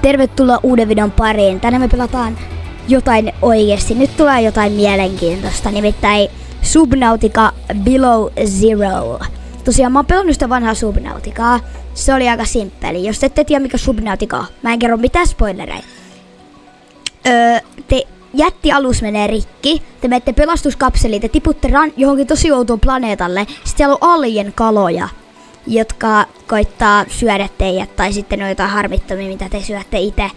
Tervetuloa uuden videon pariin. Tänään me pelataan jotain oikeesti. Nyt tulee jotain mielenkiintoista, nimittäin Subnautica Below Zero. Tosiaan mä oon pelannut sitä vanhaa Subnauticaa. Se oli aika simppeli. Jos ette tiedä mikä Subnautica on, mä en kerro mitään spoilereita. Jättialus menee rikki, te menette pelastuskapseliin, te tiputte johonkin tosi outoon planeetalle. Sitten siellä on alien kaloja, jotka koittaa syödä teidät, tai sitten on jotain harmittomia, mitä te syötte itse.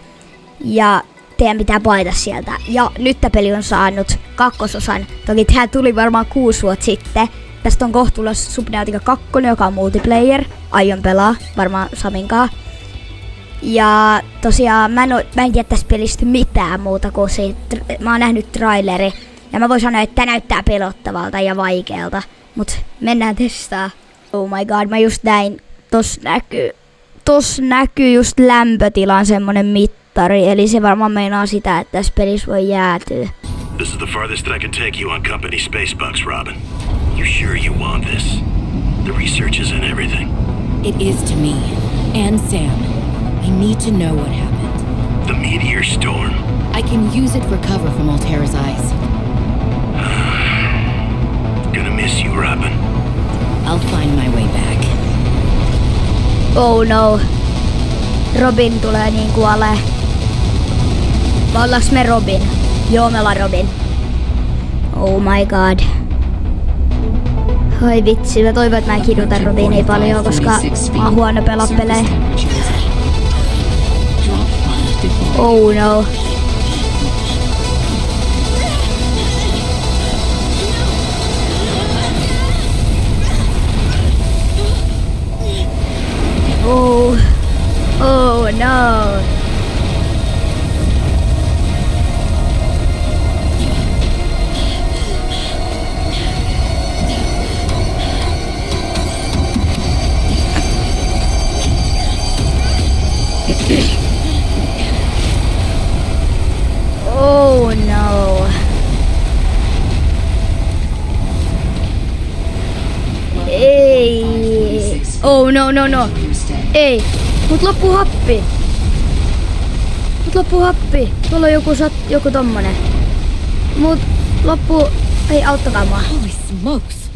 Ja teidän pitää paeta sieltä. Ja nyt tämä peli on saanut kakkososan. Toki tähän tuli varmaan 6 vuotta sitten. Tästä on kohtuullisesti Subnautica 2, joka on multiplayer. Aion pelaa, varmaan Saminkaan. Ja tosiaan mä en tiedä tästä pelistä mitään muuta kuin siitä. Mä oon nähnyt traileri. Ja mä voin sanoa, että tää näyttää pelottavalta ja vaikealta. Mut mennään testaa. Oh my god, mä just näin. Tossa näkyy just lämpötilan semmonen mittari. Eli se varmaan meinaa sitä, että tässä pelissä voi jäätyä. This is the farthest I can take you on company space bucks, Robin. You sure you want this? The research is in everything. It is to me and Sam. I need to know what happened. The meteor storm. I can use it for cover from Altera's eyes. Gonna miss you, Robin. I'll find my way back. Oh no. Robin tulee niin kuolee. Vai ollaanko me Robin? Joo, me ollaan Robin. Oh my god. Ai vitsi, mä toivon, että mä en kiduta Robinia paljon, koska mä oon huono pelaa pelejä. Oh no. Oh. Oh no. Oh no. Ei. Oh no no no. Ei. Mut loppuu happi. Tuolla on joku tommonen. Mut loppuu. Ei, auttakaa mua. Holy smokes.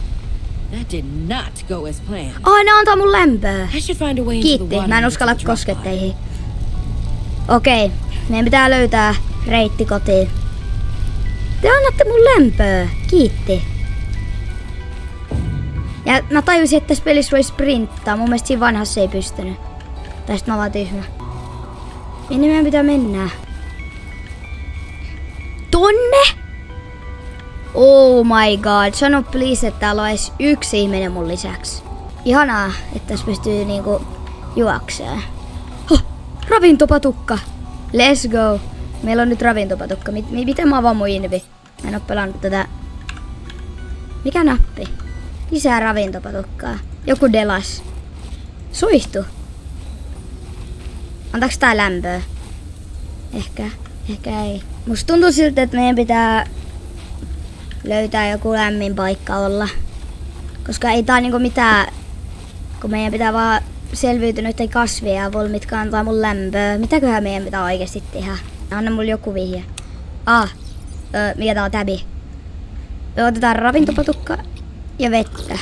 That did not go as planned. Ne antaa mun lämpöä. I should find a way into the Kiitti, water. mä en uskalla koskea teihin. Okei, meidän pitää löytää reitti kotiin. Te annatte mun lämpöä. Kiitti. Ja mä tajusin, että tässä pelissä voi sprinttaa. Mun mielestä siinä vanhassa ei pystynyt. Tai sit mä vaan tyhmä. Minne meidän pitää mennä? Tonne? Oh my god. Sano please, että täällä on edes yksi ihminen mun lisäksi. Ihanaa, että tässä pystyy niinku juokseen. Ravintopatukka. Let's go. Meillä on nyt ravintopatukka. Miten mä avaan mun invi? Mä en oo pelannut tätä. Mikä nappi? Lisää ravintopatukkaa. Joku delas. Suihtu. Antaaks tää lämpöä? Ehkä ei. Musta tuntuu siltä, että meidän pitää löytää joku lämmin paikka olla. Koska ei tää niinku mitään. Kun meidän pitää vaan selviytynyt kasvia ja voi mitkä antaa mun lämpöä. Mitäköhän meidän pitää oikeesti tehdä? Anna mulle joku vihje. Mikä tää on täbi? Me otetaan ravintopatukka ja vettä.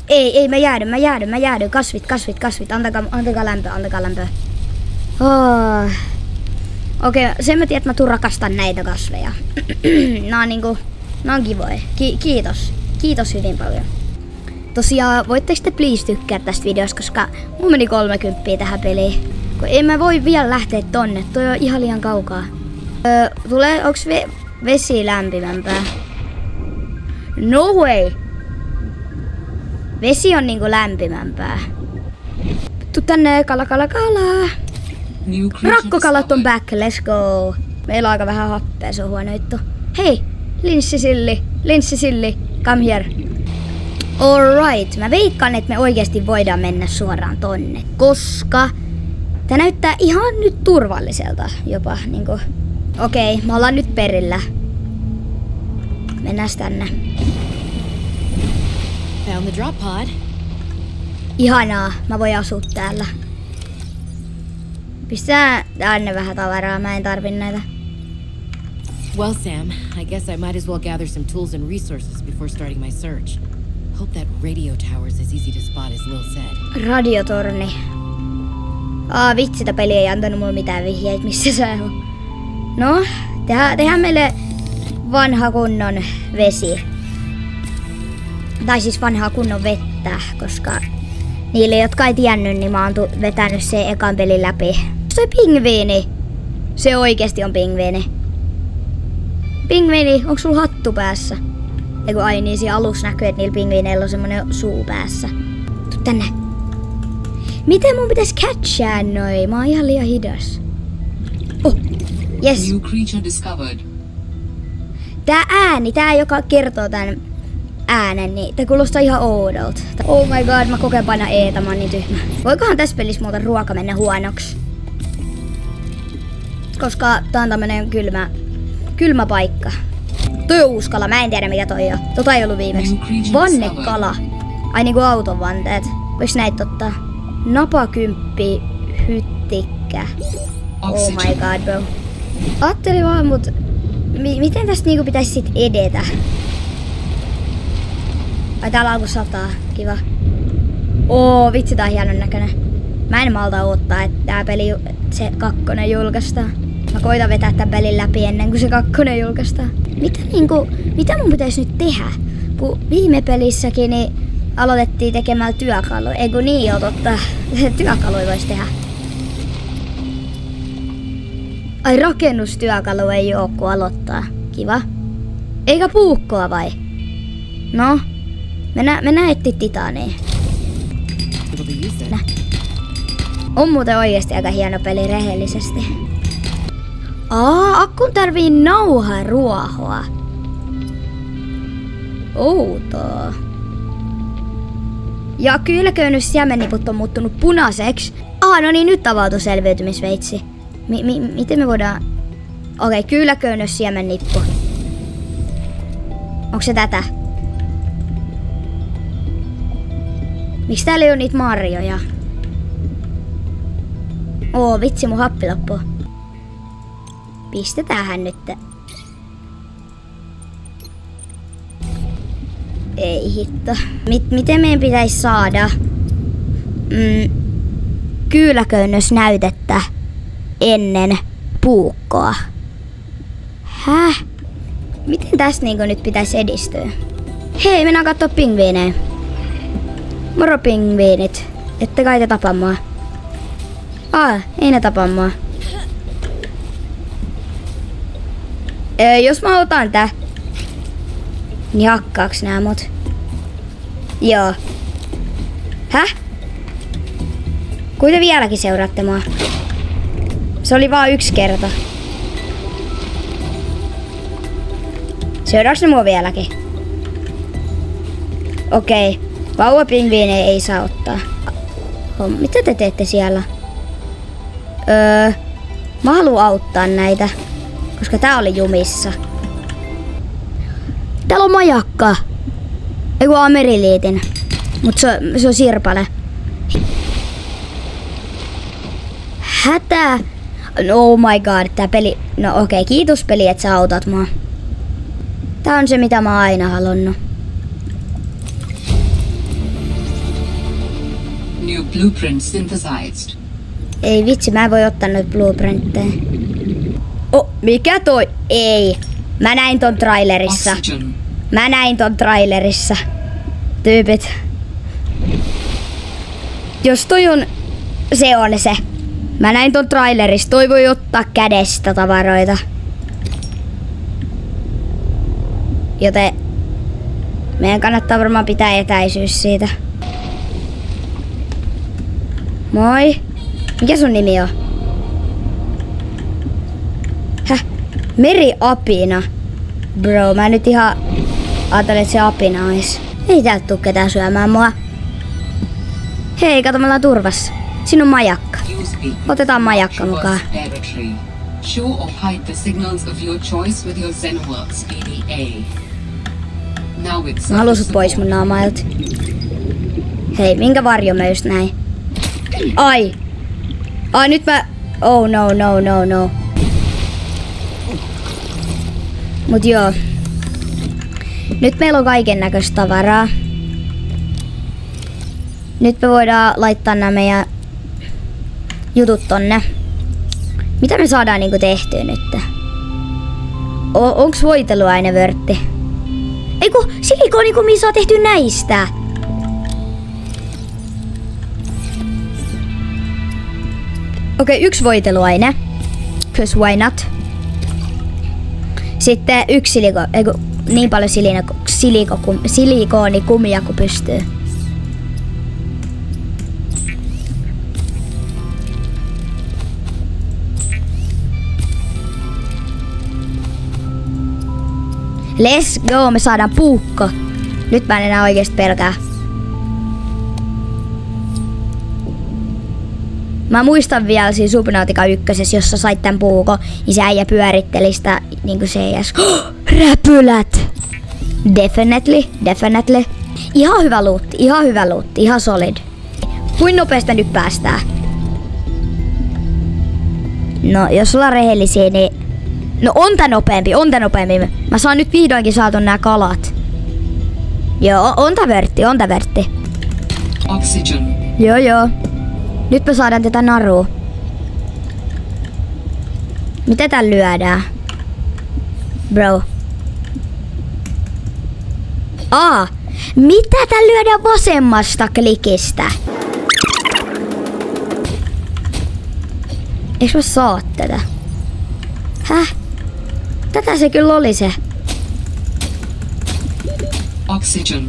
Ei, mä jäädyn. Kasvit. Antakaa lämpöä. Oh. Okei, sen mä tiedän, että mä tuun rakastan näitä kasveja. Nää on kivoja. Kiitos hyvin paljon. Tosiaan, voitteko te please tykkää tästä videosta, koska mun meni 30 tähän peliin. Kun en mä voi vielä lähteä tonne, toi on ihan liian kaukaa. Onks vesi lämpimämpää? No way! Vesi on niinku lämpimämpää. Tuu tänne, kala. Rakkokalat on back, let's go. Meillä on aika vähän happea, se on huono juttu. Hei, linssisilli, come here. Alright, mä veikkaan, että me oikeasti voidaan mennä suoraan tonne, koska tää näyttää ihan nyt turvalliselta jopa niinku. Okei, me ollaan nyt perillä. Mennään tänne. Found the drop pod. Ihanaa, mä voin asua täällä. Pistää tänne vähän tavaraa, mä en tarvi näitä. Well, Sam, I guess I might as well gather some tools and resources before starting my search. Hope that radio tower's as easy to spot as Lil said. Radiotorni. Vitsi, tää peli ei antanut mulle mitään vihjeitä, missä se on. No, tehdään meille vanha kunnon vesi. Tai siis vanhaa kunnon vettä, koska niille, jotka ei tiennyt, niin mä oon vetänyt sen ekan pelin läpi. Se pingviini. Se oikeesti on pingviini. Pingviini, onko sulla hattu päässä? Eiku ai niin, siinä alussa näkyy, että niillä pingviineillä on semmonen suu päässä. Tuu tänne. Miten mun pitäis catchaa noi? Mä oon ihan liian hidas. Oh, yes. New creature discovered. Tää ääni, tää joka kertoo tän äänen, niin tää kuulostaa ihan oudolta. Oh my god, mä kokeen paina eetä, mä oon niin tyhmä. Voikohan tässä pelissä muuten ruoka mennä huonoksi? Koska tää on tämmönen kylmä paikka. Toi on uusi kala, mä en tiedä mikä toi on. Tota ei ollut viimeksi. Vannekala. Ai niinku auton vanteet. Voiks näitä ottaa? Napakymppi, hyttikkä. Oh my god, bro. Ajattelin vaan, mut miten tästä niinku pitäis sit edetä? Ai täällä alkoi sataa. Kiva. Vitsi, tää on hienon näköinen. Mä en malta odottaa, että tää peli, se 2 julkaistaan. Mä koitan vetää tän pelin läpi ennen kuin se 2 julkaistaan. Mitä mun pitäis nyt tehdä? Kun viime pelissäkin niin aloitettiin tekemällä työkaluja. Eiku niin oo totta. Työkaluja vois tehdä. Ai rakennustyökalu ei oo kun aloittaa. Kiva. Eikä puukkoa vai? No. Mennään etsiä titaania. On muuten oikeesti aika hieno peli rehellisesti. Akkun tarvii nauharuohoa. Outoa. Ja kylläköynys siemenniput on muuttunut punaiseksi. No niin, nyt avautui selviytymisveitsi. Miten me voidaan... Okei, kylläköynys siemennippu. Onko se tätä? Miksi täällä ei oo niitä marjoja? Vitsi, mun happi loppuu. Pistetäänhän nyt. Ei hitto. Miten meidän pitäisi saada kyyläköynnösnäytettä ennen puukkoa? Häh? Miten tässä niinku nyt pitäisi edistyä? Hei, mennään kattoo pingviinejä. Moro pingviinit. Ette kai te tapa mua. Ei ne tapa mua. Jos mä otan tää, niin hakkaaks nää mut? Joo. Häh? Kuinka vieläkin seuraatte mua? Se oli vaan 1 kerta. Seuraaks ne mua vieläkin? Okei. Vauvapingviinejä ei saa ottaa. Mitä te teette siellä? Mä haluan auttaa näitä. Koska tää oli jumissa. Täällä on majakka. Eiku Ameriliitin. Mut se on sirpale. Hätä. Oh my god, tää peli. No okei, kiitos peli, että sä autat mua. Tää on se mitä mä oon aina halunnut. New blueprint synthesized. Ei vitsi, mä en voi ottaa noita blueprintteja. Mikä toi? Ei. Mä näin ton trailerissa. Tyypit. Jos toi on... Se on se. Mä näin ton trailerissa. Toi voi ottaa kädestä tavaroita. Joten... Meidän kannattaa varmaan pitää etäisyys siitä. Moi. Mikä sun nimi on? Meriapina. Bro, mä nyt ihan ajattelin, että se apina ois. Ei täältä tuu ketään syömään mua. Hei, kato, me ollaan turvassa. Siinä on majakka. Otetaan majakka mukaan. Mä haluan sut pois mun naamailta. Hei, minkä varjo mä just näin? Ai, nyt Oh no. Mut joo. Nyt meillä on kaiken näköistä tavaraa. Nyt me voidaan laittaa nämä meidän jutut tonne. Mitä me saadaan niinku tehtyä nyt? Onks voiteluainevörtti? Eiku, silikoonikumia saa tehty näistä. Okei, 1 voiteluaine. Cause why not? Sitten 1 niin paljon silikonikumia kuin pystyy. Let's go, me saadaan puukko. Nyt mä en enää oikeesti pelkää. Mä muistan vielä siinä Subnautica 1, jossa sait tän puuko, niin se äijä pyöritteli sitä niinku CS. Räpylät! Definitely. Ihan hyvä luutti, ihan solid. Kuin nopeasti nyt päästään? No, jos ollaan rehellisiä, niin... No on tää nopeampi. Mä saan nyt vihdoinkin saatu nää kalat. Joo, on tää vörtti. Oxygen. Joo. Nyt me saadaan tätä narua. Mitä täällä lyödään? Bro. Mitä täällä lyödään vasemmasta klikistä? Eiks mä saa tätä? Häh? Tätä se kyllä oli se. Oxygen.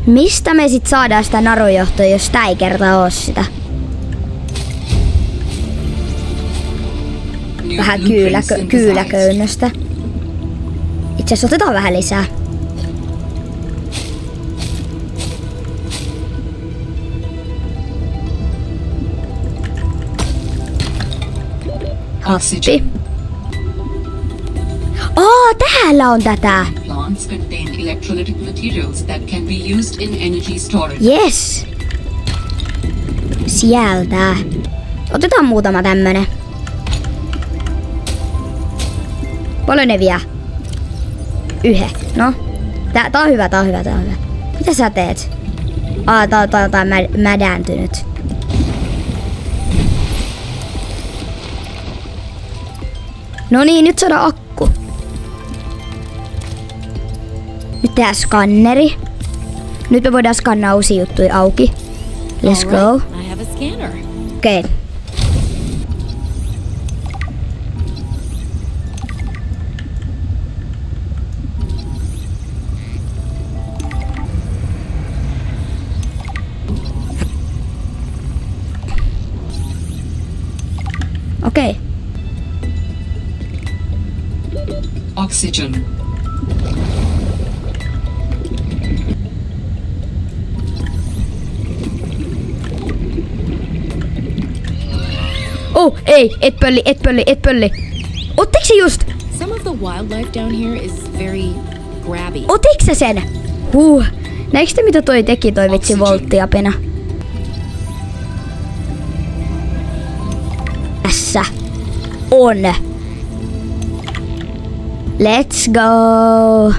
Mistä me sit saadaan sitä narujohtoa, jos tää ei kerta oo sitä? Vähän kyyläköynnöstä. Itse asiassa otetaan vähän lisää. Happi. Täällä on tätä. Plants contain electrolytic materials that can be used in energy storage. Yes. Sieltä. Otetaan muutama tämmönen. Paljon ne vie? 1. No. Tää on hyvä. Mitä sä teet? Tää on mädääntynyt. No niin, nyt saadaan akku. Nyt tehdään skanneri. Nyt me voidaan skannaa uusia juttuja auki. Let's go. I have a scanner. Okei. Okay. Okei. Okay. Oxygen. Oh, ei, et pölli. Ottiko se just? Some of the wildlife down here is very grabby. Ottiko se sen? Näinkö te mitä toi teki toi vitsi volttiapina? Tässä on. Let's go.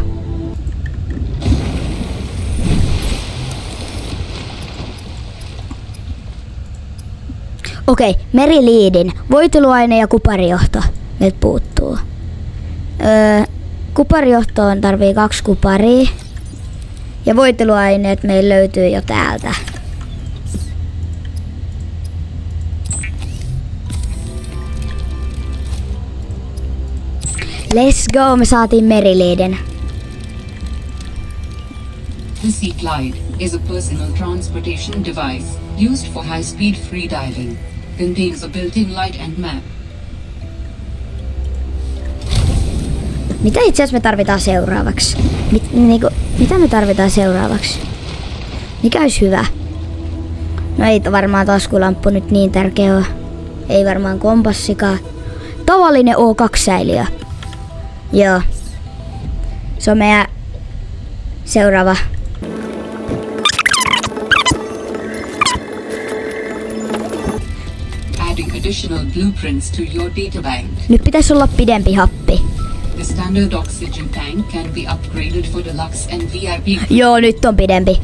Okei, meriliidin, voiteluaine ja kuparijohto. Meiltä puuttuu. Kuparijohtoon tarvii 2 kuparia. Ja voiteluaineet meillä löytyy jo täältä. Let's go, me saatiin meriliiden. The Sea Glide is a personal transportation device used for high-speed freediving. Contains a built-in light and map. Mitä itse asiassa me tarvitaan seuraavaksi? Mitä me tarvitaan seuraavaksi? Mikä olisi hyvä? No ei varmaan taskulamppu nyt niin tärkeä ole. Ei varmaan kompassikaan. Tavallinen O2-säiliö. Joo. Se on meidän seuraava. adding additional blueprints to your databank. Nyt pitäisi olla pidempi happi. The standard oxygen tank can be upgraded for deluxe and VIP. Joo, nyt on pidempi.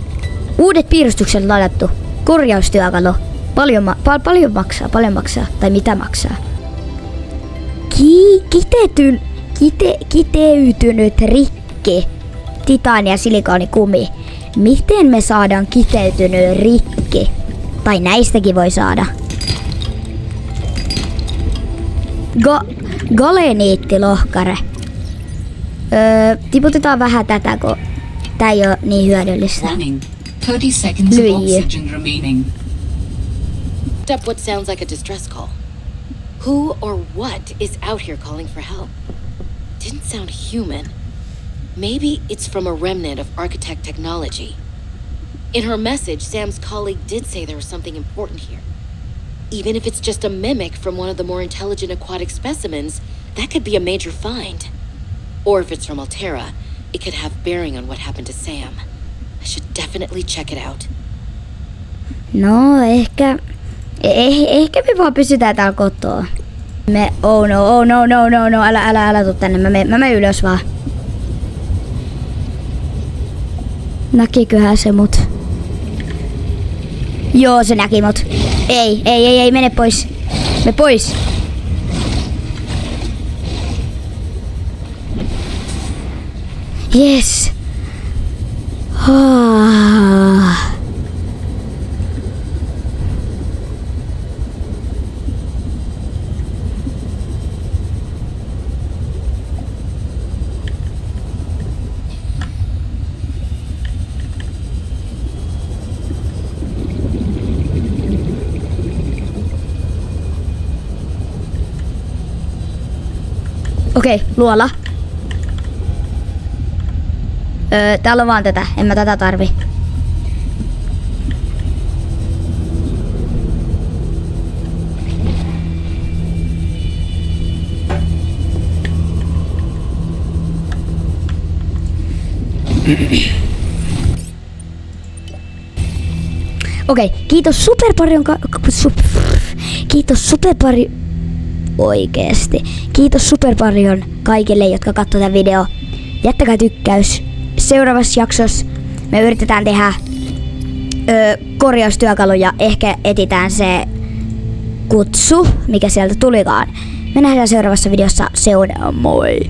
Uudet piirustukset ladattu. Korjaustyökalu. Paljon maksaa. Tai mitä maksaa? Kiteytynyt rikki. Titaani ja silikoonikumi. Miten me saadaan kiteytynyt rikki? Tai näistäkin voi saada. Galeniittilohkare. Tiputetaan vähän tätä, kun tää ei oo niin hyödyllistä. 30 seconds of oxygen remaining. Up what sounds like a distress call. Who or what is out here calling for help? Didn't sound human. Maybe it's from a remnant of architect technology. In her message, Sam's colleague did say there was something important here. Even if it's just a mimic from one of the more intelligent aquatic specimens, that could be a major find. Or if it's from Altera, it could have bearing on what happened to Sam. I should definitely check it out. No, ehkä me vaan pysytään täällä kotoa. Oh no, älä tuu tänne, mä menen ylös vaan. Näkiköhän se mut? Joo, se näki mut. Ei, mene pois. Me pois. Yes. Okei, luola. Täällä on vaan tätä. En mä tätä tarvi. Okei, kiitos super paljon oikeesti. Kiitos super paljon kaikille, jotka katsovat tätä video. Jättäkää tykkäys. Seuraavassa jaksossa me yritetään tehdä korjaustyökaluja. Ehkä etitään se kutsu, mikä sieltä tulikaan. Me nähdään seuraavassa videossa. Se on moi!